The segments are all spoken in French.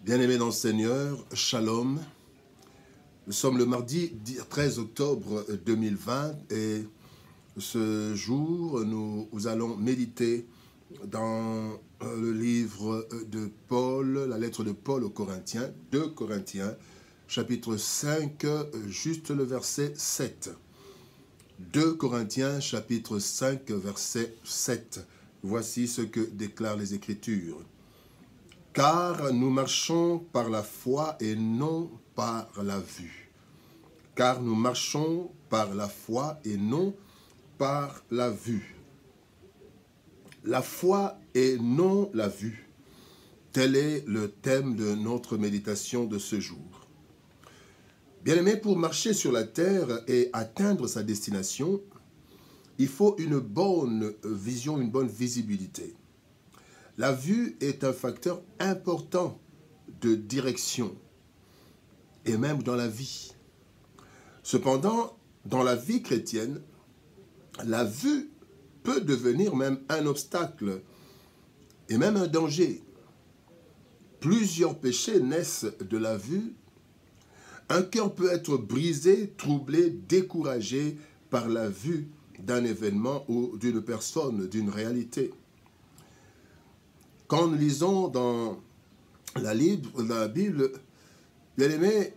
Bien-aimés dans le Seigneur, Shalom. Nous sommes le mardi 13 octobre 2020 et ce jour, nous allons méditer dans le livre de Paul, la lettre de Paul aux Corinthiens, 2 Corinthiens, chapitre 5, juste le verset 7. 2 Corinthiens, chapitre 5, verset 7. Voici ce que déclarent les Écritures. Car nous marchons par la foi et non par la vue. Car nous marchons par la foi et non par la vue. La foi et non la vue. Tel est le thème de notre méditation de ce jour. Bien-aimés, pour marcher sur la terre et atteindre sa destination, il faut une bonne vision, une bonne visibilité. La vue est un facteur important de direction et même dans la vie. Cependant, dans la vie chrétienne, la vue peut devenir même un obstacle et même un danger. Plusieurs péchés naissent de la vue. Un cœur peut être brisé, troublé, découragé par la vue d'un événement ou d'une personne, d'une réalité. Quand nous lisons dans la Bible, bien aimé,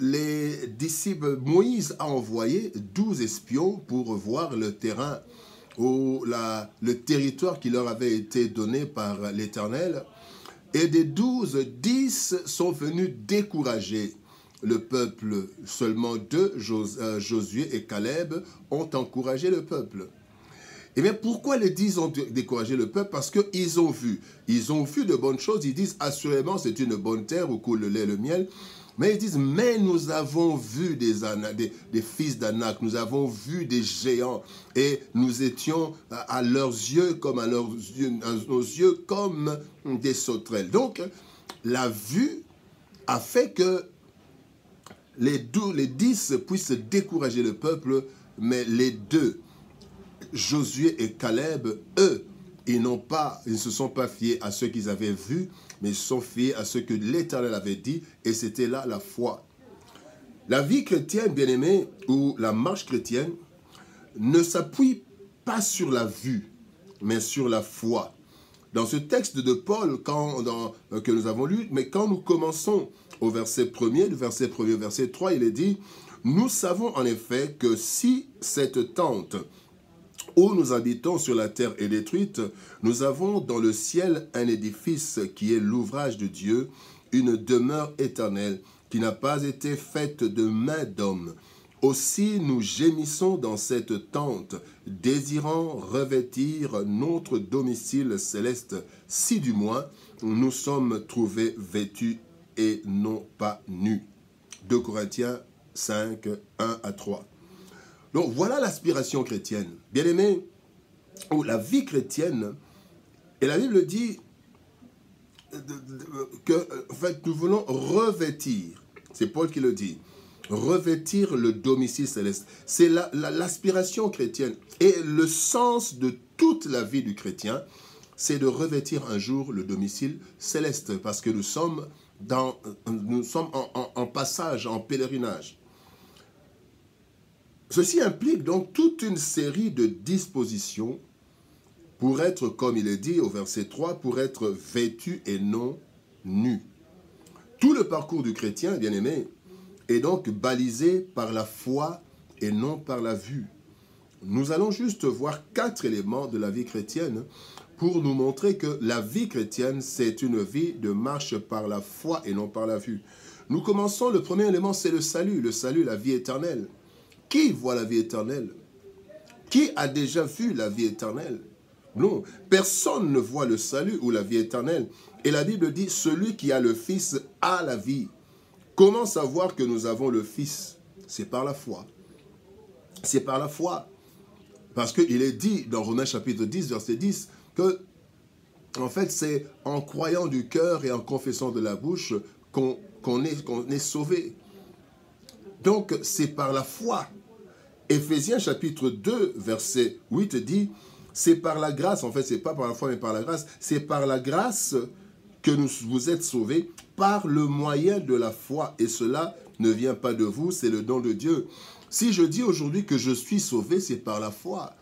les disciples, Moïse a envoyé 12 espions pour voir le terrain ou le territoire qui leur avait été donné par l'Éternel. Et des 12, 10 sont venus décourager le peuple. Seulement 2, Josué et Caleb, ont encouragé le peuple. Et bien, pourquoi les 10 ont découragé le peuple? Parce qu'ils ont vu. Ils ont vu de bonnes choses. Ils disent, assurément, c'est une bonne terre où coule le lait et le miel. Mais ils disent, mais nous avons vu des fils d'Anak. Nous avons vu des géants. Et nous étions à leurs yeux comme à nos yeux comme des sauterelles. Donc, la vue a fait que les 10 puissent décourager le peuple, mais les 2, Josué et Caleb, eux, ils ne se sont pas fiés à ce qu'ils avaient vu, mais ils se sont fiés à ce que l'Éternel avait dit, et c'était là la foi. La vie chrétienne, bien-aimée, ou la marche chrétienne, ne s'appuie pas sur la vue, mais sur la foi. Dans ce texte de Paul que nous avons lu, mais quand nous commençons au verset 1er, du verset 1er au verset 3, il est dit, « Nous savons en effet que si cette tente où nous habitons sur la terre est détruite, nous avons dans le ciel un édifice qui est l'ouvrage de Dieu, une demeure éternelle qui n'a pas été faite de main d'homme. Aussi nous gémissons dans cette tente, désirant revêtir notre domicile céleste, si du moins nous sommes trouvés vêtus et non pas nus. » 2 Corinthiens 5, 1 à 3. Donc voilà l'aspiration chrétienne. Bien aimé, la vie chrétienne, et la Bible dit que en fait, nous voulons revêtir, c'est Paul qui le dit, revêtir le domicile céleste. C'est l'aspiration chrétienne. Et le sens de toute la vie du chrétien, c'est de revêtir un jour le domicile céleste, parce que nous sommes en passage, en pèlerinage. Ceci implique donc toute une série de dispositions pour être, comme il est dit au verset 3, pour être vêtu et non nu. Tout le parcours du chrétien, bien-aimé, est donc balisé par la foi et non par la vue. Nous allons juste voir 4 éléments de la vie chrétienne pour nous montrer que la vie chrétienne, c'est une vie de marche par la foi et non par la vue. Nous commençons, le premier élément, c'est le salut, la vie éternelle. Qui voit la vie éternelle? Qui a déjà vu la vie éternelle? Non, personne ne voit le salut ou la vie éternelle. Et la Bible dit, celui qui a le Fils a la vie. Comment savoir que nous avons le Fils? C'est par la foi. C'est par la foi. Parce qu'il est dit dans Romains chapitre 10, verset 10, que en fait c'est en croyant du cœur et en confessant de la bouche qu'on est sauvé. Donc c'est par la foi. Éphésiens chapitre 2, verset 8 dit, c'est par la grâce, en fait c'est pas par la foi mais par la grâce, c'est par la grâce que vous êtes sauvés par le moyen de la foi. Et cela ne vient pas de vous, c'est le don de Dieu. Si je dis aujourd'hui que je suis sauvé, c'est par la foi.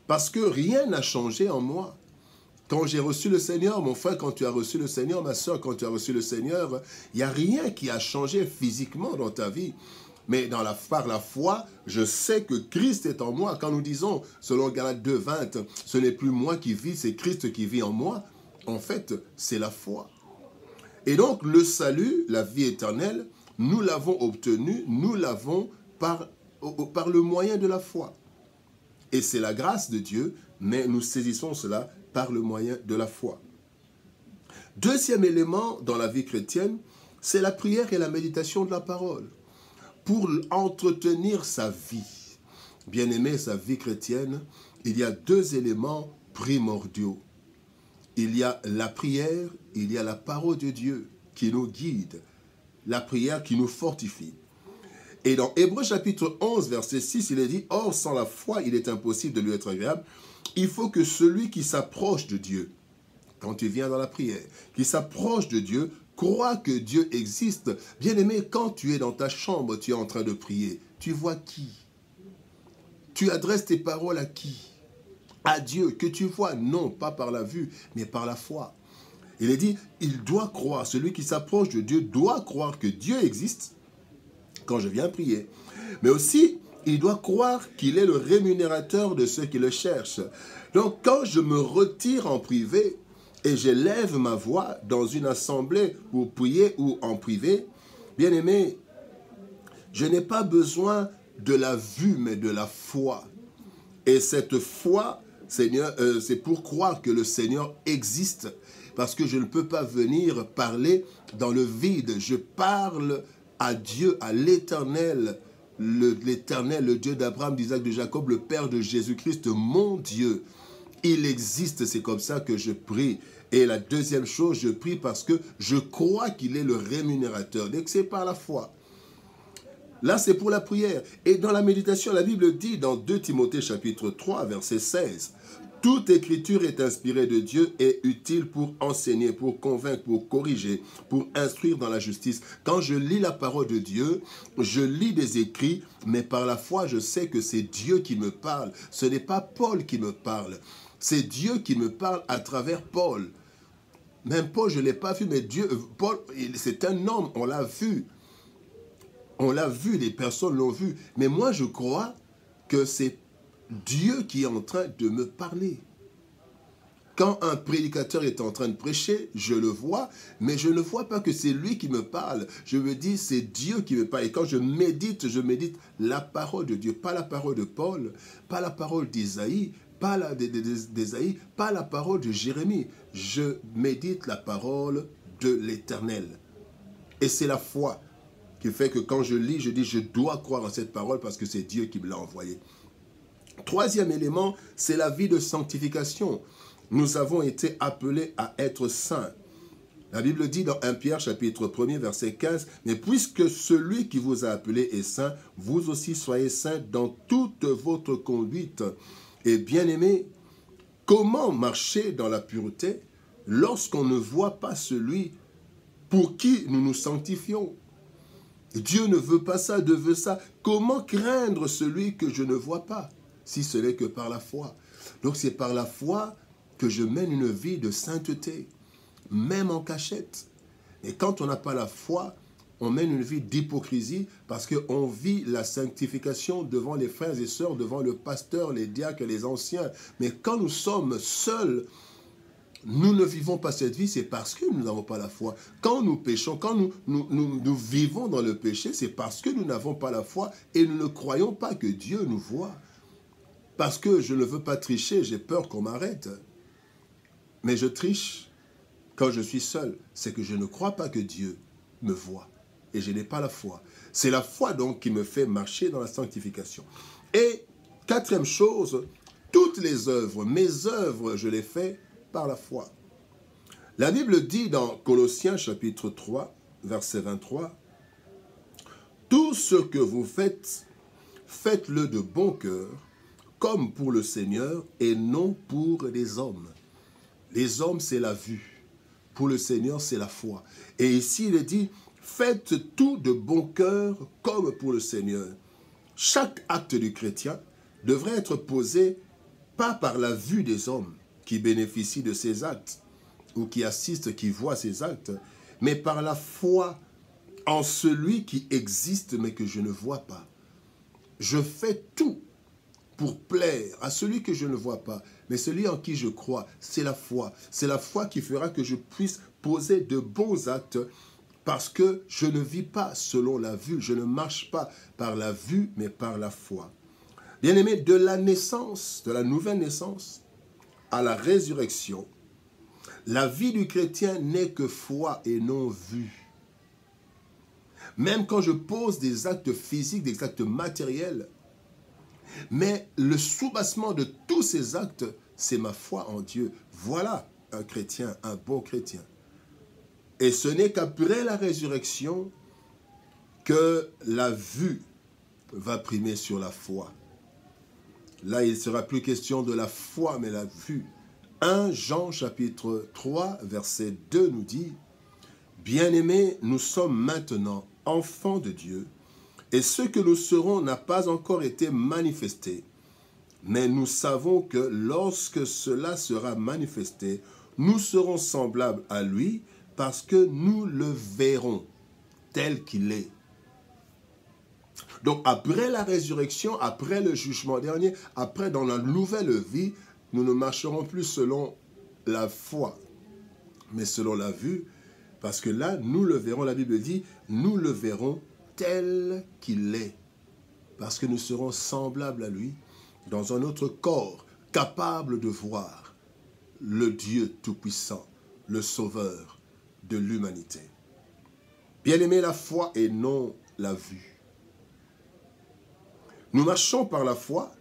Parce que rien n'a changé en moi. Quand j'ai reçu le Seigneur, mon frère, quand tu as reçu le Seigneur, ma soeur, quand tu as reçu le Seigneur, il n'y a rien qui a changé physiquement dans ta vie. Mais par la foi, je sais que Christ est en moi. Quand nous disons, selon Galates 2:20, ce n'est plus moi qui vis, c'est Christ qui vit en moi. En fait, c'est la foi. Et donc, le salut, la vie éternelle, nous l'avons obtenu, nous l'avons par le moyen de la foi. Et c'est la grâce de Dieu, mais nous saisissons cela par le moyen de la foi. Deuxième élément dans la vie chrétienne, c'est la prière et la méditation de la parole. Pour entretenir sa vie, bien-aimé, sa vie chrétienne, il y a deux éléments primordiaux. Il y a la prière, il y a la parole de Dieu qui nous guide, la prière qui nous fortifie. Et dans Hébreux chapitre 11, verset 6, il est dit, « Or, sans la foi, il est impossible de lui être agréable. Il faut que celui qui s'approche de Dieu, quand tu viens dans la prière, qui s'approche de Dieu, croit que Dieu existe. » Bien-aimé, quand tu es dans ta chambre, tu es en train de prier, tu vois qui? Tu adresses tes paroles à qui? À Dieu, que tu vois, non pas par la vue, mais par la foi. Il est dit, il doit croire, celui qui s'approche de Dieu doit croire que Dieu existe, quand je viens prier. Mais aussi, il doit croire qu'il est le rémunérateur de ceux qui le cherchent. Donc, quand je me retire en privé et j'élève ma voix dans une assemblée pour prier ou en privé, bien aimé, je n'ai pas besoin de la vue, mais de la foi. Et cette foi, Seigneur, c'est pour croire que le Seigneur existe, parce que je ne peux pas venir parler dans le vide. Je parle à Dieu, à l'Éternel, le Dieu d'Abraham, d'Isaac, de Jacob, le Père de Jésus-Christ, mon Dieu. Il existe, c'est comme ça que je prie. Et la deuxième chose, je prie parce que je crois qu'il est le rémunérateur. Donc c'est par la foi. Là, c'est pour la prière. Et dans la méditation, la Bible dit dans 2 Timothée chapitre 3, verset 16, « Toute écriture est inspirée de Dieu et utile pour enseigner, pour convaincre, pour corriger, pour instruire dans la justice. » Quand je lis la parole de Dieu, je lis des écrits, mais par la foi, je sais que c'est Dieu qui me parle. Ce n'est pas Paul qui me parle. C'est Dieu qui me parle à travers Paul. Même Paul, je ne l'ai pas vu, mais Paul, c'est un homme, on l'a vu. On l'a vu, les personnes l'ont vu. Mais moi, je crois que c'est Dieu qui est en train de me parler. Quand un prédicateur est en train de prêcher, je le vois, mais je ne vois pas que c'est lui qui me parle. Je me dis, c'est Dieu qui me parle. Et quand je médite la parole de Dieu, pas la parole de Paul, pas la parole d'Isaïe, pas la parole de Jérémie. Je médite la parole de l'Éternel. Et c'est la foi qui fait que quand je lis, je dis, je dois croire en cette parole parce que c'est Dieu qui me l'a envoyée. Troisième élément, c'est la vie de sanctification. Nous avons été appelés à être saints. La Bible dit dans 1 Pierre chapitre 1er verset 15, « Mais puisque celui qui vous a appelé est saint, vous aussi soyez saints dans toute votre conduite. » Et bien aimé, comment marcher dans la pureté lorsqu'on ne voit pas celui pour qui nous nous sanctifions? Dieu ne veut pas ça, Dieu veut ça. Comment craindre celui que je ne vois pas, si ce n'est que par la foi? Donc c'est par la foi que je mène une vie de sainteté, même en cachette. Et quand on n'a pas la foi, on mène une vie d'hypocrisie parce qu'on vit la sanctification devant les frères et sœurs, devant le pasteur, les diacres, les anciens. Mais quand nous sommes seuls, nous ne vivons pas cette vie, c'est parce que nous n'avons pas la foi. Quand nous péchons, quand nous vivons dans le péché, c'est parce que nous n'avons pas la foi et nous ne croyons pas que Dieu nous voit. Parce que je ne veux pas tricher, j'ai peur qu'on m'arrête. Mais je triche quand je suis seul. C'est que je ne crois pas que Dieu me voit. Et je n'ai pas la foi. C'est la foi donc qui me fait marcher dans la sanctification. Et quatrième chose, toutes les œuvres, mes œuvres, je les fais par la foi. La Bible dit dans Colossiens chapitre 3, verset 23, « Tout ce que vous faites, faites-le de bon cœur, comme pour le Seigneur et non pour les hommes. » Les hommes, c'est la vue. pour le Seigneur, c'est la foi. Et ici, il est dit, faites tout de bon cœur comme pour le Seigneur. Chaque acte du chrétien devrait être posé pas par la vue des hommes qui bénéficient de ces actes, ou qui assistent, qui voient ces actes, mais par la foi en celui qui existe mais que je ne vois pas. Je fais tout pour plaire à celui que je ne vois pas, mais celui en qui je crois, c'est la foi. C'est la foi qui fera que je puisse poser de bons actes parce que je ne vis pas selon la vue, je ne marche pas par la vue, mais par la foi. Bien-aimés, de la naissance, de la nouvelle naissance à la résurrection, la vie du chrétien n'est que foi et non vue. Même quand je pose des actes physiques, des actes matériels, mais le soubassement de tous ces actes, c'est ma foi en Dieu. Voilà un chrétien, un bon chrétien. Et ce n'est qu'après la résurrection que la vue va primer sur la foi. Là, il ne sera plus question de la foi, mais la vue. 1 Jean chapitre 3, verset 2 nous dit, « Bien-aimés, nous sommes maintenant enfants de Dieu, et ce que nous serons n'a pas encore été manifesté. Mais nous savons que lorsque cela sera manifesté, nous serons semblables à lui parce que nous le verrons tel qu'il est. » Donc après la résurrection, après le jugement dernier, après dans la nouvelle vie, nous ne marcherons plus selon la foi, mais selon la vue, parce que là, nous le verrons, la Bible dit, nous le verrons tel qu'il est, parce que nous serons semblables à lui, dans un autre corps, capable de voir le Dieu Tout-Puissant, le Sauveur de l'humanité. Bien-aimé, la foi et non la vue. Nous marchons par la foi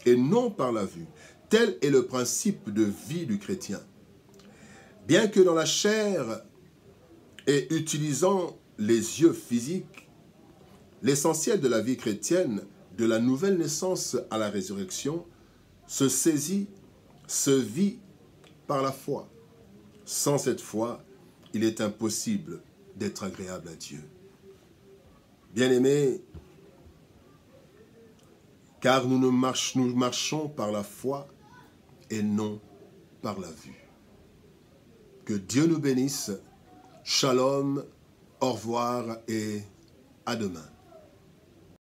et non par la vue. Tel est le principe de vie du chrétien. Bien que dans la chair et utilisant les yeux physiques, l'essentiel de la vie chrétienne, de la nouvelle naissance à la résurrection, se saisit, se vit par la foi. Sans cette foi, il est impossible d'être agréable à Dieu. Bien-aimés, car nous marchons par la foi et non par la vue. Que Dieu nous bénisse. Shalom, au revoir et à demain.